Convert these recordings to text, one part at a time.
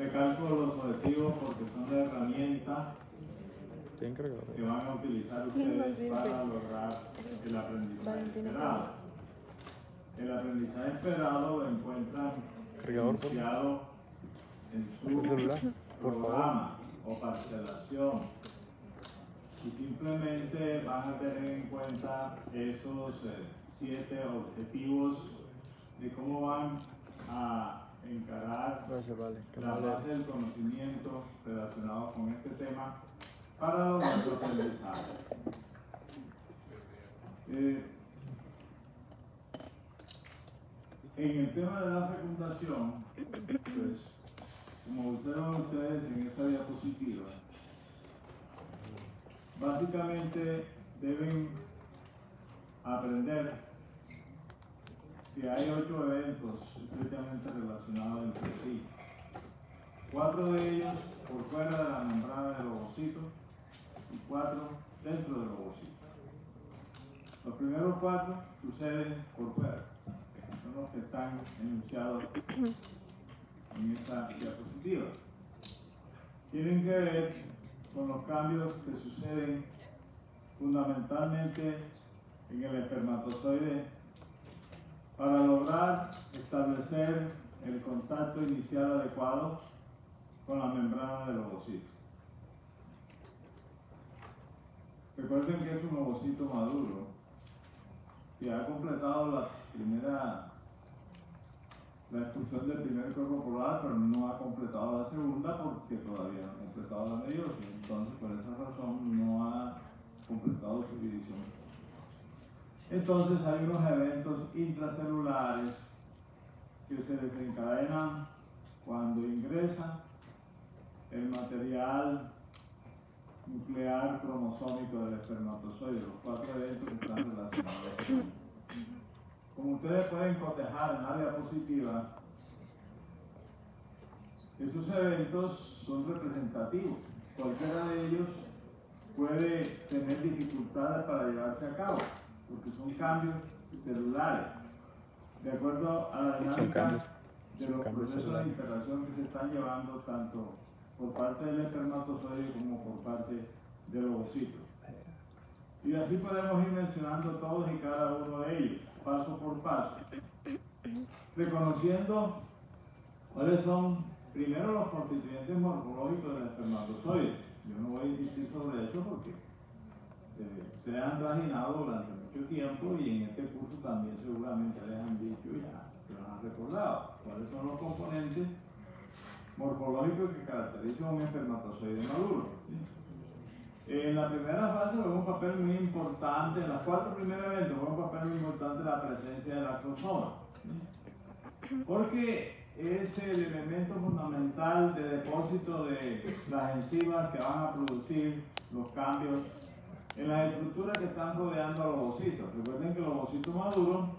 Recalco los objetivos porque son la herramienta que van a utilizar ustedes para lograr el aprendizaje esperado. El aprendizaje esperado lo encuentran enunciado en su programa o parcelación. Y simplemente van a tener en cuenta esos 7 objetivos de cómo van a encarar la base del conocimiento relacionado con este tema para lograr el aprendizaje. En el tema de la fecundación, pues, como observan ustedes en esta diapositiva, básicamente deben aprender que hay 8 eventos estrechamente relacionados entre sí. 4 de ellos por fuera de la membrana del ovocito y 4 dentro del ovocito. Los primeros 4 suceden por fuera, son los que están enunciados en esta diapositiva. Tienen que ver con los cambios que suceden fundamentalmente en el espermatozoide para lograr establecer el contacto inicial adecuado con la membrana del ovocito. Recuerden que es un ovocito maduro que ha completado la expulsión del primer cuerpo polar, pero no ha completado la segunda porque todavía no ha completado la meiosis. Entonces, por esa razón, no ha completado su división. Entonces, hay unos eventos intracelulares que se desencadenan cuando ingresa el material nuclear cromosómico del espermatozoide, los 4 eventos que están relacionados. Como ustedes pueden cotejar en la diapositiva, esos eventos son representativos. Cualquiera de ellos puede tener dificultades para llevarse a cabo, porque son cambios celulares, de acuerdo a la dinámica de los procesos de interacción que se están llevando tanto por parte del espermatozoide como por parte del ovocito. Y así podemos ir mencionando todos y cada uno de ellos, paso por paso, reconociendo cuáles son primero los constituyentes morfológicos del espermatozoide. Yo no voy a insistir sobre eso porque se han trajinado durante mucho tiempo y en este curso también seguramente les han dicho y ya se los han recordado cuáles son los componentes morfológicos que caracterizan un espermatozoide maduro. ¿Sí? En la primera fase juega un papel muy importante, en las 4 primeros eventos juega un papel muy importante la presencia del acrosoma, ¿sí? Porque es el elemento fundamental de depósito de las enzimas que van a producir los cambios en las estructuras que están rodeando a los ovocitos. Recuerden que el ovocito maduro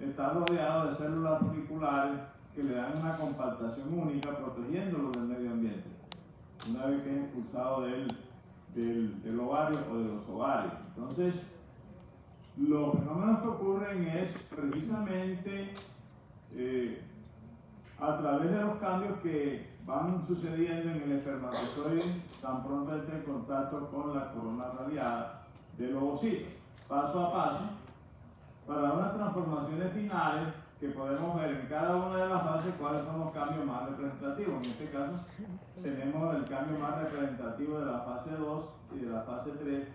está rodeado de células folliculares que le dan una compactación única, protegiéndolo del medio ambiente, una vez que es expulsado del ovario o de los ovarios. Entonces, los fenómenos que ocurren es precisamente a través de los cambios que van sucediendo en el espermatozoide tan pronto entre en contacto con la corona radiada del ovocito, paso a paso, para unas transformaciones finales que podemos ver en cada una de las fases cuáles son los cambios más representativos. En este caso tenemos el cambio más representativo de la fase 2 y de la fase 3,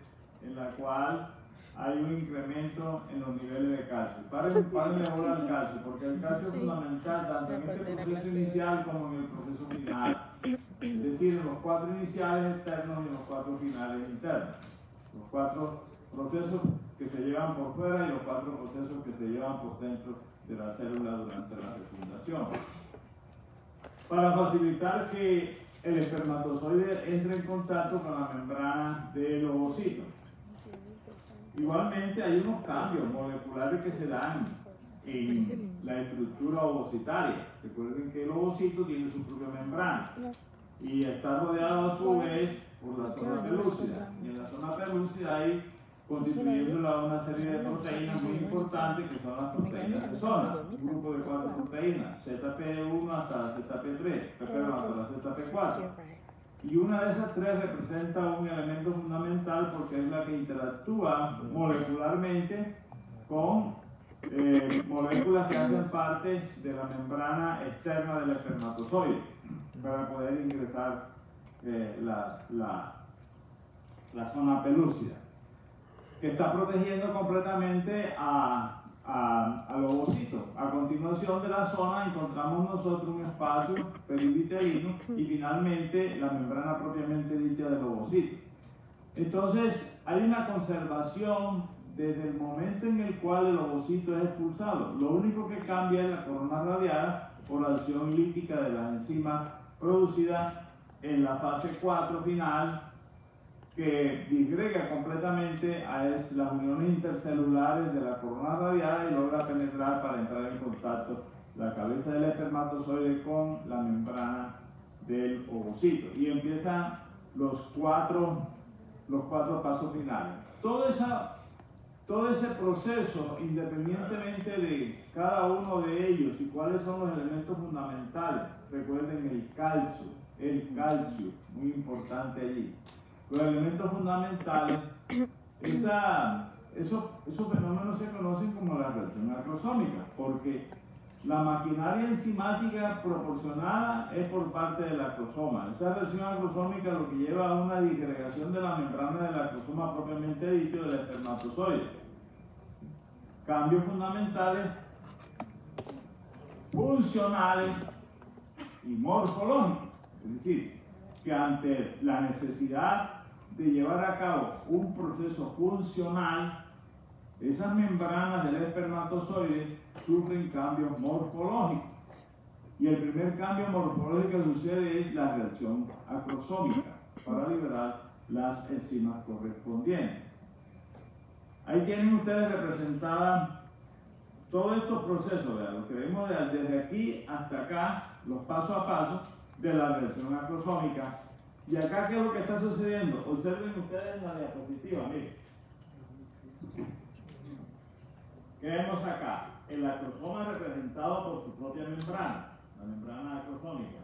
en la cual hay un incremento en los niveles de calcio. Paren ahora el calcio, porque el calcio es fundamental tanto en este proceso inicial como en el proceso final. Es decir, en los 4 iniciales externos y en los 4 finales internos. Los 4 procesos que se llevan por fuera y los 4 procesos que se llevan por dentro de la célula durante la fecundación. Para facilitar que el espermatozoide entre en contacto con la membrana del ovocito. Igualmente hay unos cambios moleculares que se dan en la estructura ovocitaria. Recuerden que el ovocito tiene su propia membrana y está rodeado a su vez por la zona pelúcida. Y en la zona pelúcida hay constituyéndola una serie de proteínas muy importantes que son las proteínas de zona, un grupo de 4 proteínas, ZP1 hasta ZP3, perdón, hasta la ZP4. Y una de esas 3 representa un elemento fundamental porque es la que interactúa molecularmente con moléculas que hacen parte de la membrana externa del espermatozoide para poder ingresar la zona pelúcida, que está protegiendo completamente al ovocito. A continuación de la zona encontramos nosotros un espacio perivitelino y finalmente la membrana propiamente dicha del ovocito. Entonces hay una conservación desde el momento en el cual el ovocito es expulsado. Lo único que cambia es la corona radiada por la acción lítica de las enzimas producidas en la fase 4 final, que disgrega completamente a las uniones intercelulares de la corona radiada y logra penetrar para entrar en contacto la cabeza del espermatozoide con la membrana del ovocito. Y empiezan los cuatro pasos finales. Todo ese proceso, independientemente de cada uno de ellos y cuáles son los elementos fundamentales, recuerden el calcio, muy importante allí. Los elementos fundamentales, esos fenómenos se conocen como la reacción acrosómica, porque la maquinaria enzimática proporcionada es por parte del acrosoma. Esa reacción acrosómica lo que lleva a una disgregación de la membrana del acrosoma propiamente dicho del espermatozoide. Cambios fundamentales, funcionales y morfológicos. Es decir, que ante la necesidad de llevar a cabo un proceso funcional, esas membranas del espermatozoide sufren cambios morfológicos. Y el primer cambio morfológico que sucede es la reacción acrosómica para liberar las enzimas correspondientes. Ahí tienen ustedes representadas todos estos procesos, ¿verdad? Lo que vemos desde aquí hasta acá, los pasos a paso de la reacción acrosómica. Y acá, ¿qué es lo que está sucediendo? Observen ustedes en la diapositiva, miren. ¿Qué vemos acá? El acrosoma representado por su propia membrana, la membrana acrosómica.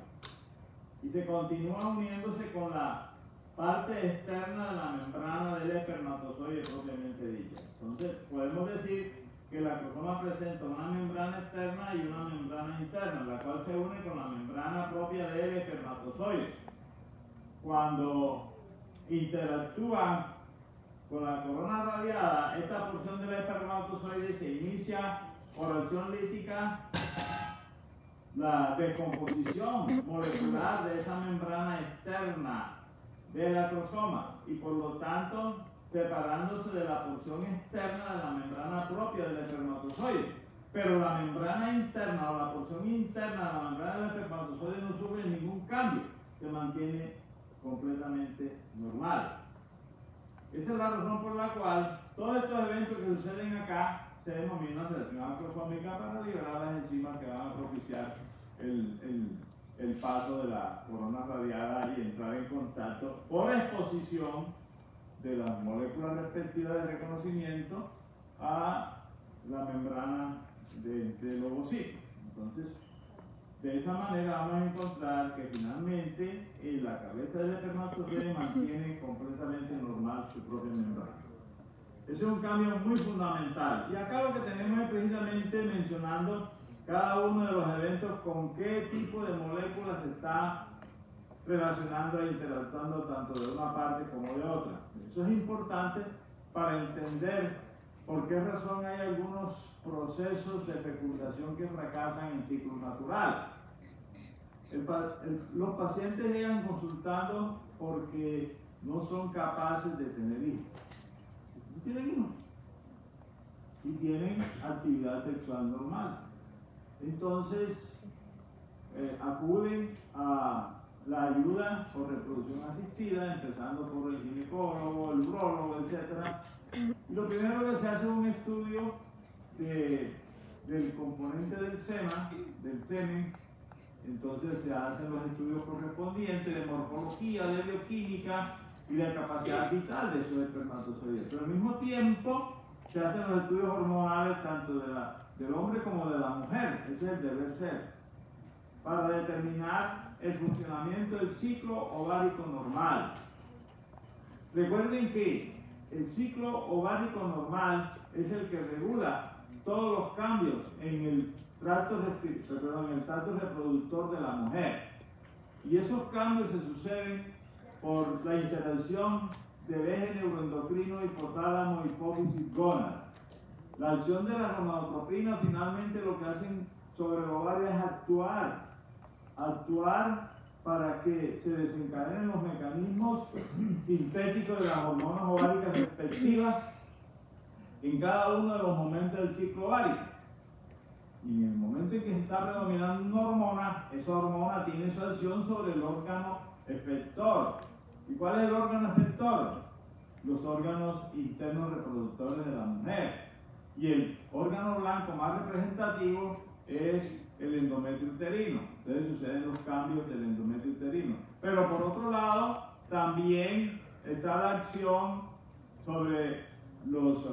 Y se continúa uniéndose con la parte externa de la membrana del espermatozoide propiamente dicha. Entonces, podemos decir que el acrosoma presenta una membrana externa y una membrana interna, la cual se une con la membrana propia del espermatozoide. Cuando interactúa con la corona radiada, esta porción del espermatozoide se inicia por acción lítica la descomposición molecular de esa membrana externa del acrosoma y por lo tanto separándose de la porción externa de la membrana propia del espermatozoide. Pero la membrana interna o la porción interna de la membrana del espermatozoide no sufre ningún cambio, se mantiene completamente normal. Esa es la razón por la cual todos estos eventos que suceden acá se denominan reacción acrosómica para liberar las enzimas que van a propiciar el paso de la corona radiada y entrar en contacto por exposición de las moléculas respectivas de reconocimiento a la membrana del ovocito. Entonces, de esa manera vamos a encontrar que finalmente la cabeza del espermatozoide mantiene completamente normal su propia membrana. Ese es un cambio muy fundamental. Y acá lo que tenemos es precisamente mencionando cada uno de los eventos con qué tipo de moléculas se está relacionando e interactuando tanto de una parte como de otra. Eso es importante para entender por qué razón hay algunos procesos de fecundación que fracasan en ciclos naturales. Los pacientes llegan consultando porque no son capaces de tener hijos. No tienen hijos. Y tienen actividad sexual normal. Entonces, acuden a la ayuda por reproducción asistida, empezando por el ginecólogo, el urólogo, etc. Y lo primero que se hace es un estudio del componente del semen. Entonces se hacen los estudios correspondientes de morfología, de bioquímica, y la capacidad vital de esos espermatozoides. Pero al mismo tiempo se hacen los estudios hormonales tanto del hombre como de la mujer, ese es el deber ser, para determinar el funcionamiento del ciclo ovárico normal. Recuerden que el ciclo ovárico normal es el que regula todos los cambios en el tracto reproductor de la mujer. Y esos cambios se suceden por la interacción del eje neuroendocrino, hipotálamo, hipófisis, gónada. La acción de la gonadotropina finalmente lo que hacen sobre el ovario es actuar para que se desencadenen los mecanismos sintéticos de las hormonas ováricas respectivas en cada uno de los momentos del ciclo ovárico. Y en el momento en que está predominando una hormona, esa hormona tiene su acción sobre el órgano efector. ¿Y cuál es el órgano efector? Los órganos internos reproductores de la mujer. Y el órgano blanco más representativo es el endometrio uterino. Entonces suceden los cambios del endometrio uterino. Pero por otro lado, también está la acción sobre los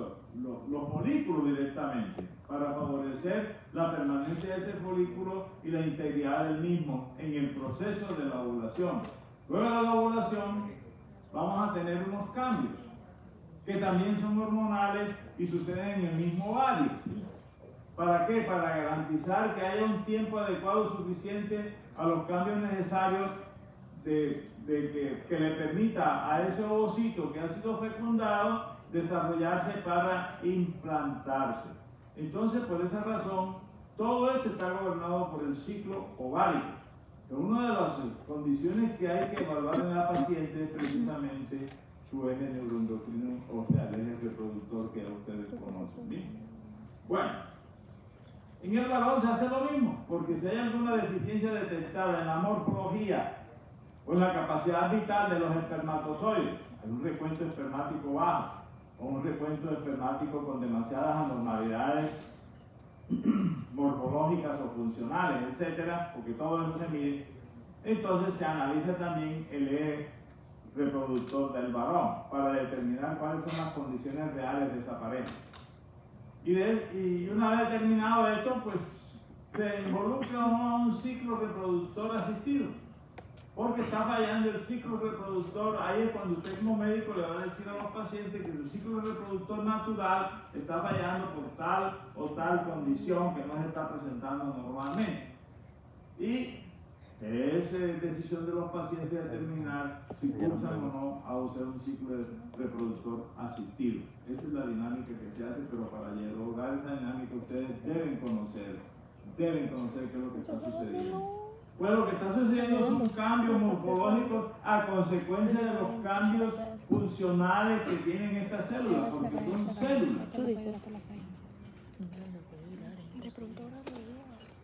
folículos directamente, para favorecer la permanencia de ese folículo y la integridad del mismo en el proceso de la ovulación. Luego de la ovulación vamos a tener unos cambios que también son hormonales y suceden en el mismo ovario. ¿Para qué? Para garantizar que haya un tiempo adecuado suficiente a los cambios necesarios que le permita a ese ovocito que ha sido fecundado desarrollarse para implantarse. Entonces, por esa razón, todo esto está gobernado por el ciclo ovárico. Pero una de las condiciones que hay que evaluar en la paciente es precisamente su eje neuroendocrino, o sea, el eje reproductor que ya ustedes conocen bien. Bueno, en el varón se hace lo mismo, porque si hay alguna deficiencia detectada en la morfología o en la capacidad vital de los espermatozoides, hay un recuento espermático bajo, o un recuento espermático con demasiadas anormalidades morfológicas o funcionales, etcétera, porque todo eso se mide, entonces se analiza también el eje reproductor del varón para determinar cuáles son las condiciones reales de esa pareja. Y una vez determinado esto, pues se involucra a un ciclo reproductor asistido. Porque está fallando el ciclo reproductor, ahí es cuando usted como médico le va a decir a los pacientes que su ciclo reproductor natural está fallando por tal o tal condición que no se está presentando normalmente. Y es decisión de los pacientes determinar si cursan o no a usar un ciclo reproductor asistido. Esa es la dinámica que se hace, pero para lograr esa dinámica ustedes deben conocer qué es lo que está sucediendo. Pues lo que está sucediendo son cambios morfológicos a consecuencia de los cambios funcionales que tienen estas células, porque son células.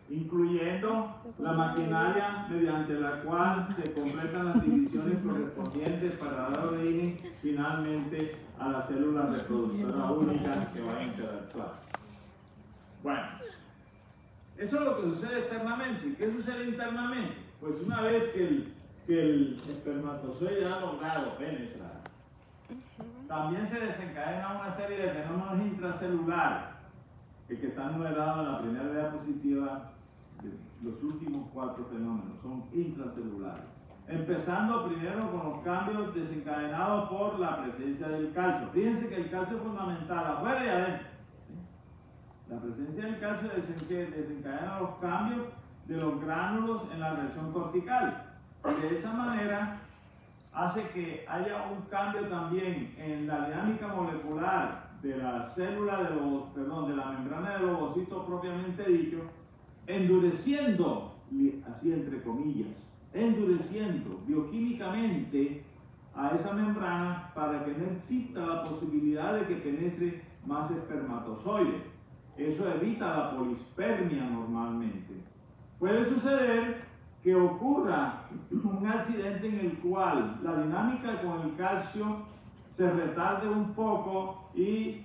Incluyendo la maquinaria mediante la cual se completan las divisiones correspondientes para dar origen finalmente a la célula reproductora única que va a interactuar. Bueno. Eso es lo que sucede externamente. ¿Y qué sucede internamente? Pues una vez que el espermatozoide ha logrado penetrar, también se desencadena una serie de fenómenos intracelulares que están numerados en la primera diapositiva. Los últimos 4 fenómenos son intracelulares. Empezando primero con los cambios desencadenados por la presencia del calcio. Fíjense que el calcio es fundamental afuera y adentro. La presencia del calcio desencadena los cambios de los gránulos en la región cortical. De esa manera hace que haya un cambio también en la dinámica molecular de la célula de la membrana del ovocito propiamente dicho, endureciendo, así entre comillas, endureciendo bioquímicamente a esa membrana para que no exista la posibilidad de que penetre más espermatozoides. Eso evita la polispermia normalmente. Puede suceder que ocurra un accidente en el cual la dinámica con el calcio se retarde un poco y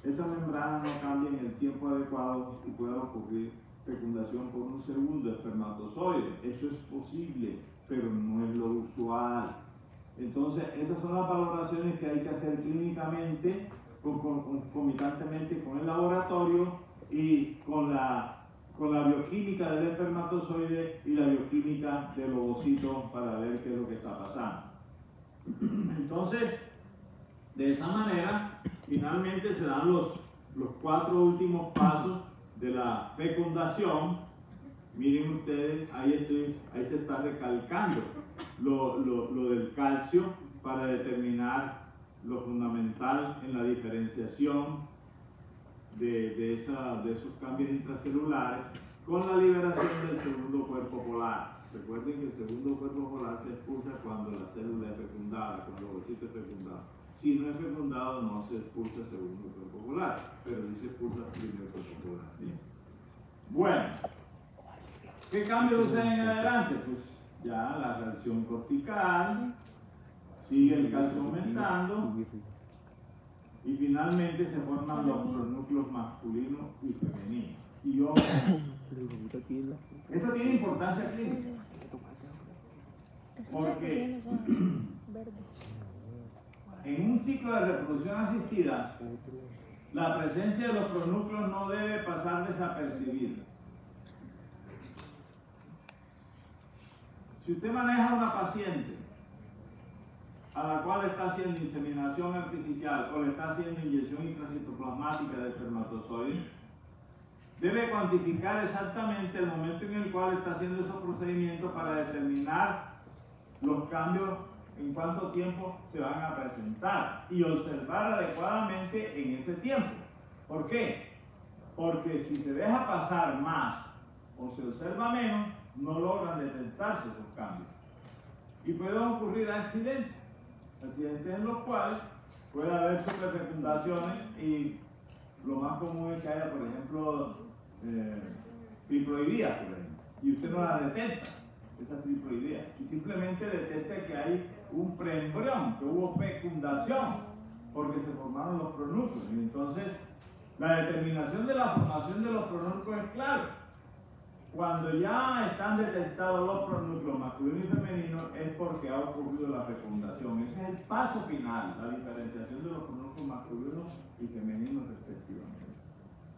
esa membrana no cambia en el tiempo adecuado y pueda ocurrir fecundación por un segundo espermatozoide. Eso es posible, pero no es lo usual. Entonces, esas son las valoraciones que hay que hacer clínicamente, concomitantemente con el laboratorio y con la bioquímica del espermatozoide y la bioquímica del ovocito para ver qué es lo que está pasando. Entonces, de esa manera, finalmente se dan los 4 últimos pasos de la fecundación. Miren ustedes, ahí se está recalcando lo del calcio para determinar lo fundamental en la diferenciación de esos cambios intracelulares con la liberación del segundo cuerpo polar. Recuerden que el segundo cuerpo polar se expulsa cuando la célula es fecundada, cuando el ovocito es fecundado. Si no es fecundado, no se expulsa el segundo cuerpo polar, pero sí se expulsa el primer cuerpo polar. ¿Sí? Bueno, ¿qué cambios suceden en adelante? Pues ya la reacción cortical, sigue el calcio aumentando y finalmente se forman los núcleos masculinos y femeninos. Y yo, esto tiene importancia clínica, porque en un ciclo de reproducción asistida, la presencia de los pronúcleos no debe pasar desapercibida. Si usted maneja a una paciente a la cual está haciendo inseminación artificial o le está haciendo inyección intracitoplasmática de espermatozoides, debe cuantificar exactamente el momento en el cual está haciendo esos procedimientos para determinar los cambios en cuánto tiempo se van a presentar y observar adecuadamente en ese tiempo. ¿Por qué? Porque si se deja pasar más o se observa menos, no logran detectarse esos cambios. Y pueden ocurrir accidentes en los cuales puede haber superfecundaciones y lo más común es que haya, por ejemplo, triploidías, por ejemplo, y usted no la detecta, esas triploidías, y simplemente detecta que hay un preembrión, que hubo fecundación, porque se formaron los pronúcleos. Y entonces, la determinación de la formación de los pronúcleos es clave. Cuando ya están detectados los pronúcleos masculinos y femeninos es porque ha ocurrido la fecundación. Ese es el paso final, la diferenciación de los pronúcleos masculinos y femeninos respectivamente.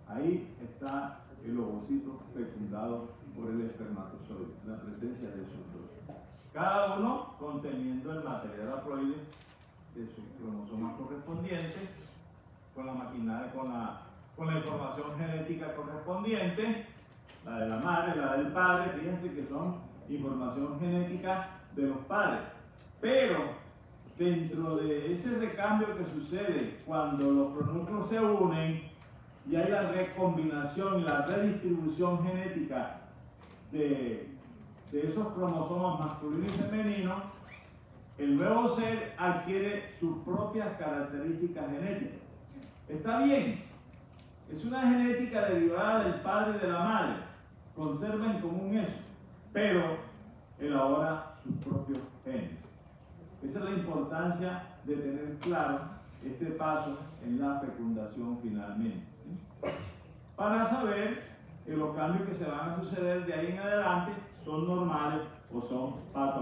Ahí está el ovocito fecundado por el espermatozoide, la presencia de esos dos. Cada uno conteniendo el material haploide de sus cromosomas correspondientes, con la maquinaria, con la información genética correspondiente, la de la madre, la del padre. Fíjense que son información genética de los padres. Pero dentro de ese recambio que sucede cuando los pronúcleos se unen y hay la recombinación y la redistribución genética de esos cromosomas masculinos y femeninos, el nuevo ser adquiere sus propias características genéticas. Está bien, es una genética derivada del padre y de la madre, conserva en común eso, pero elabora sus propios genes. Esa es la importancia de tener claro este paso en la fecundación finalmente, ¿sí? Para saber que los cambios que se van a suceder de ahí en adelante son normales o son patológicos.